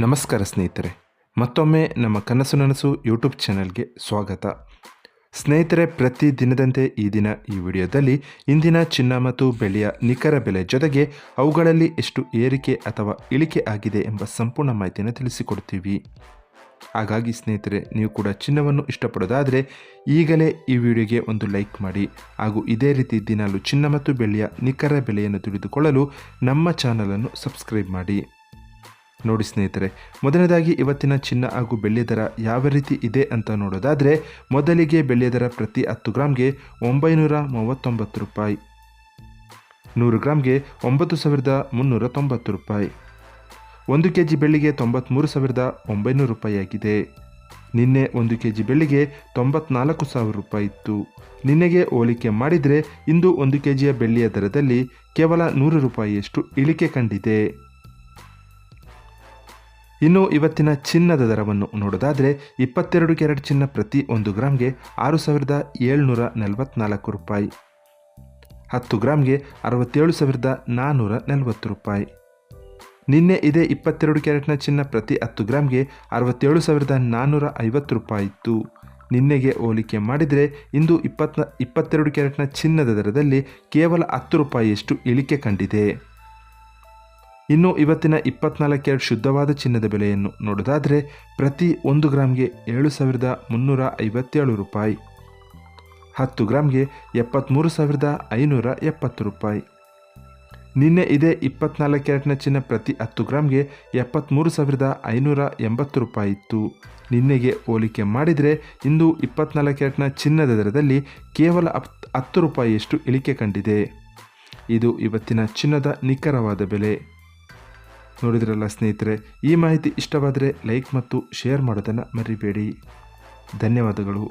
ನಮಸ್ಕಾರ ಸ್ನೇಹಿತರೆ, ಮತ್ತೊಮ್ಮೆ ನಮ್ಮ ಕನಸು ನನಸು ಯೂಟ್ಯೂಬ್ ಚಾನೆಲ್ಗೆ ಸ್ವಾಗತ. ಸ್ನೇಹಿತರೆ, ಪ್ರತಿ ದಿನದಂತೆ ಈ ದಿನ ಈ ವಿಡಿಯೋದಲ್ಲಿ ಇಂದಿನ ಚಿನ್ನ ಮತ್ತು ಬೆಳ್ಳಿಯ ನಿಖರ ಬೆಲೆ ಜೊತೆಗೆ ಅವುಗಳಲ್ಲಿ ಎಷ್ಟು ಏರಿಕೆ ಅಥವಾ ಇಳಿಕೆ ಆಗಿದೆ ಎಂಬ ಸಂಪೂರ್ಣ ಮಾಹಿತಿಯನ್ನು ತಿಳಿಸಿಕೊಡ್ತೀವಿ. ಹಾಗಾಗಿ ಸ್ನೇಹಿತರೆ, ನೀವು ಕೂಡ ಚಿನ್ನವನ್ನು ಇಷ್ಟಪಡೋದಾದರೆ ಈಗಲೇ ಈ ವಿಡಿಯೋಗೆ ಒಂದು ಲೈಕ್ ಮಾಡಿ ಹಾಗೂ ಇದೇ ರೀತಿ ದಿನಾಲು ಚಿನ್ನ ಮತ್ತು ಬೆಳ್ಳಿಯ ನಿಖರ ಬೆಲೆಯನ್ನು ತಿಳಿದುಕೊಳ್ಳಲು ನಮ್ಮ ಚಾನಲನ್ನು ಸಬ್ಸ್ಕ್ರೈಬ್ ಮಾಡಿ. ನೋಡಿ ಸ್ನೇಹಿತರೆ, ಮೊದಲನೇದಾಗಿ ಇವತ್ತಿನ ಚಿನ್ನ ಹಾಗೂ ಬೆಳ್ಳಿಯ ದರ ಯಾವ ರೀತಿ ಇದೆ ಅಂತ ನೋಡೋದಾದರೆ, ಮೊದಲಿಗೆ ಬೆಳ್ಳಿಯ ದರ ಪ್ರತಿ 10 ಗ್ರಾಮ್ಗೆ 939 ರೂಪಾಯಿ, 100 ಗ್ರಾಮ್ಗೆ 9390 ರೂಪಾಯಿ, 1 ಕೆಜಿ ಬೆಳ್ಳಿಗೆ 93,900 ರೂಪಾಯಿ ಆಗಿದೆ. ನಿನ್ನೆ 1 ಕೆಜಿ ಬೆಳ್ಳಿಗೆ 94,000 ರೂಪಾಯಿ ಇತ್ತು. ನಿನ್ನೆಗೆ ಹೋಲಿಕೆ ಮಾಡಿದರೆ ಇಂದು 1 ಕೆಜಿಯ ಬೆಳ್ಳಿಯ ದರದಲ್ಲಿ ಕೇವಲ 100 ರೂಪಾಯಿಯಷ್ಟು ಇಳಿಕೆ ಕಂಡಿದೆ. ಇನ್ನು ಇವತ್ತಿನ ಚಿನ್ನದ ದರವನ್ನು ನೋಡೋದಾದರೆ, 22 ಕ್ಯಾರೆಟ್ ಚಿನ್ನ ಪ್ರತಿ 1 ಗ್ರಾಮ್ಗೆ 6,744 ರೂಪಾಯಿ, 10 ಗ್ರಾಮ್ಗೆ 67,440 ರೂಪಾಯಿ. ನಿನ್ನೆ ಇದೇ 22 ಕ್ಯಾರೆಟ್ನ ಚಿನ್ನ ಪ್ರತಿ 10 ಗ್ರಾಮ್ಗೆ 67,450 ರೂಪಾಯಿ ಇತ್ತು. ನಿನ್ನೆಗೆ ಹೋಲಿಕೆ ಮಾಡಿದರೆ ಇಂದು 22 ಕ್ಯಾರೆಟ್ನ ಚಿನ್ನದ ದರದಲ್ಲಿ ಕೇವಲ 10 ರೂಪಾಯಿಯಷ್ಟು ಇಳಿಕೆ ಕಂಡಿದೆ. ಇನ್ನು ಇವತ್ತಿನ 24 ಕ್ಯಾರೆಟ್ ಶುದ್ಧವಾದ ಚಿನ್ನದ ಬೆಲೆಯನ್ನು ನೋಡೋದಾದರೆ, ಪ್ರತಿ 1 ಗ್ರಾಮ್ಗೆ 7,357 ರೂಪಾಯಿ, 10 ಗ್ರಾಮ್ಗೆ 73,570 ರೂಪಾಯಿ. ನಿನ್ನೆ ಇದೇ 24 ಕ್ಯಾರೆಟ್ನ ಚಿನ್ನ ಪ್ರತಿ 10 ಗ್ರಾಮ್ಗೆ 73,580 ರೂಪಾಯಿ ಇತ್ತು. ನಿನ್ನೆಗೆ ಹೋಲಿಕೆ ಮಾಡಿದರೆ ಇಂದು 24 ಕ್ಯಾರೆಟ್ನ ಚಿನ್ನದ ದರದಲ್ಲಿ ಕೇವಲ 10 ರೂಪಾಯಿಯಷ್ಟು ಇಳಿಕೆ ಕಂಡಿದೆ. ಇದು ಇವತ್ತಿನ ಚಿನ್ನದ ನಿಖರವಾದ ಬೆಲೆ. ನೋಡಿದ್ರಲ್ಲ ಸ್ನೇಹಿತರೆ, ಈ ಮಾಹಿತಿ ಇಷ್ಟವಾದರೆ ಲೈಕ್ ಮತ್ತು ಶೇರ್ ಮಾಡೋದನ್ನು ಮರಿಬೇಡಿ. ಧನ್ಯವಾದಗಳು.